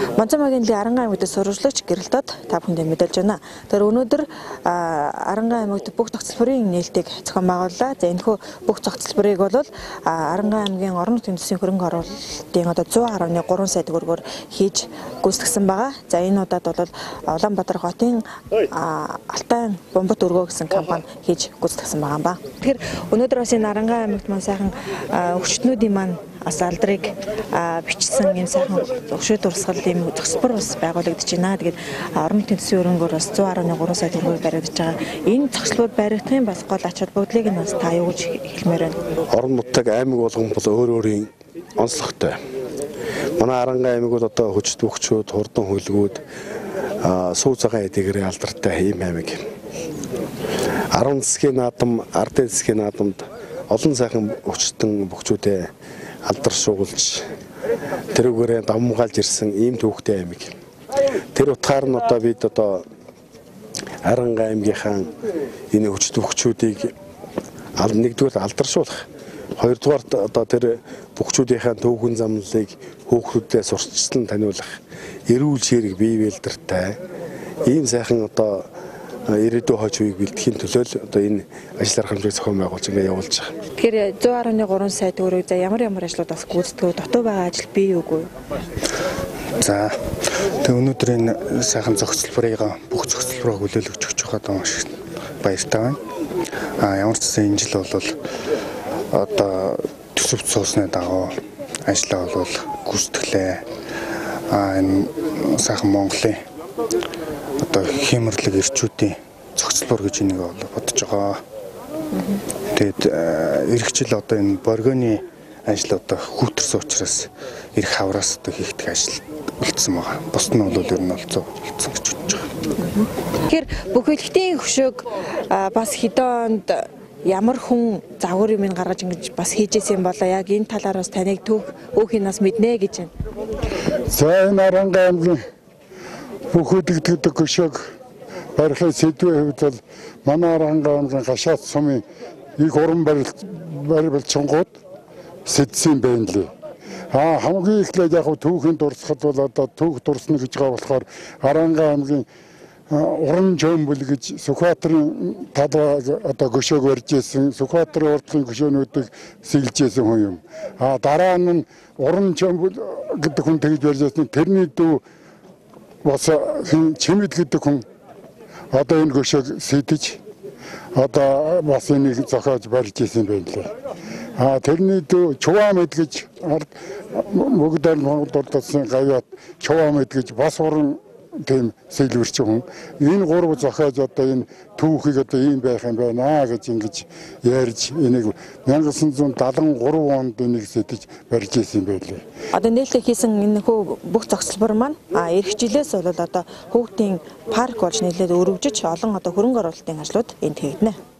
Монцомогийн Арангаан аймагт сурвалжлагч гэрэлтод та бүхэндээ мэдээлж байна. Тэр өнөөдөр Арангаан аймагт бүх цогцлборын нээлтийг зохион байгууллаа. За энэхүү бүх цогцлборыг бол Арангаан аймгийн орон нутгийн төсвийн хөрөнгө оруулалтын 110.3 сая төгрөгөөр хийж гүйцэтгэсэн байгаа. За энэ удаад бол Улаанбаатар хотын Алтай бомбот өргөө гэсэн компани хийж гүйцэтгэсэн байгаа юм ба. Тэгэхээр өнөөдөр бас энэ Арангаан аймагт маань сайхан өчтнүүдийн маань бас алдрыг бичсэн юм сайхан зөвшөөд урсгал юм зохицбор бас байгуулагдаж байна. Тэгээд орон нутгийн төсвийн хөрөнгөөр бас 110.3 сая төгрөг баригдаж байгаа. Энэ зохицбор баригдахын бас гол ач холбогдлыг нь бас та юу гэж хэлмээр байна? Орон нутаг аймаг болгон бол өөр өөрийн онцлогтой. Манай Арангаан аймаг бол одоо хүчит бөхчүүд, хурдан хөлгүүд, сүү цагаан эдгээрээ алдартай ийм аймаг. 10 засгийн наадам, ардын засгийн наадамд олон сайхан хүчтэн бөхчүүдээ алдар шуугуулж тэрүүгээрээ давмгаалж ирсэн ийм төвхтэй аймаг. Тэр утгаар нь одоо бид одоо Арангаан аймгийнхаа энэ хүчит бөхчүүдийг нэгдүгээр алдаршуулах, хоёрдугаар одоо тэр бөхчүүдийнхаа төвхөн замналыг хүүхдүүдэд сурталчлан таниулах, эрүүл ширэг бие бэлдэртэй ийм сайхан одоо ирээдүйн хойч үеийг бэлтгэхийн төлөө одоо энэ ажил аргамжийг зохион байгуулж ингээ явуулж байгаа. Тэгэхээр 110.3 сая төгрөг за ямар ажлууд бас гүйцэтгэв, дутуу байгаа ажил бий үгүй? За тэг өнөөдөр энэ сайхан зохицлборыг бүх зохицлбороо хүлээлгэж өгч байгаа маш баяртай байна. Ямар ч гэсэн энэ жил бол одоо төсөвт суусны дагуу ажлаа бол гүйцэтгэлээ. Энэ сайхан Монголын одоо хэмэрлэг эрчүүдийн зохицлбор гэж энийг бодож байгаа. Тэгэд эх жил одоо энэ боргоны ажил одоо хүүтэрсэн учраас эх хавраас одоо хийгдэх ажил үлдсэн байгаа. Бус нь бол ер нь бол 100% үлдсэн гэж бодож байгаа. Тэгэхээр бүхэлдээ хөшөөг бас хэдэн онд ямар хүн загвар юм гаргаж ингэж бас хийжсэн болоо яг энэ талаар бас таныг өөхийг бас мэднэ гэж байна. За энэ Арангаан аймгийн бүхэлдэгдэх хөшөөг барихын сэдвийн хувьд бол манай Арангаан аймгийн гашаад сумын их уран барилчингууд сэдсэн байна лээ. Хамгийн эхлээд яг түүхийн дурсгал бол одоо түүх дурсна гэж байгаа болохоор Арангаан аймгийн уран жомбол гэж Сүхбаатарын талбай одоо хөшөөг барьж ирсэн, Сүхбаатарын урдлын хөшөөнүүдийг сэлж ирсэн хүн юм. Дараа нь уран жомбол гэдэг хүн тэгж барьж ирсэн. Тэрний дүү бас Чимэд гэдэг хүн одоо энэ хөшөөг сэтэж одоо бас энийг зохиож барьж ирсэн байна лээ. Тэрний дүү Чувамэд гэж Мөгдөл Монгол дурдсан гавьяат Чувамэд гэж бас уран тийм сэлвэрч хүн. Энэ гурав зохиож одоо энэ түүхийг одоо ийм байх юм байна гэж ингэж ярьж энийг 1973 онд энийг сэтэж барьж ирсэн байлээ. Одоо нээлттэй хийсэн энэ бүх зохицлбор маань эх жилээс бол одоо хүүхдийн парк болж нэлээд өргөжж олон одоо хөрөнгө оруулалтын ажлууд энд хийгдэнэ.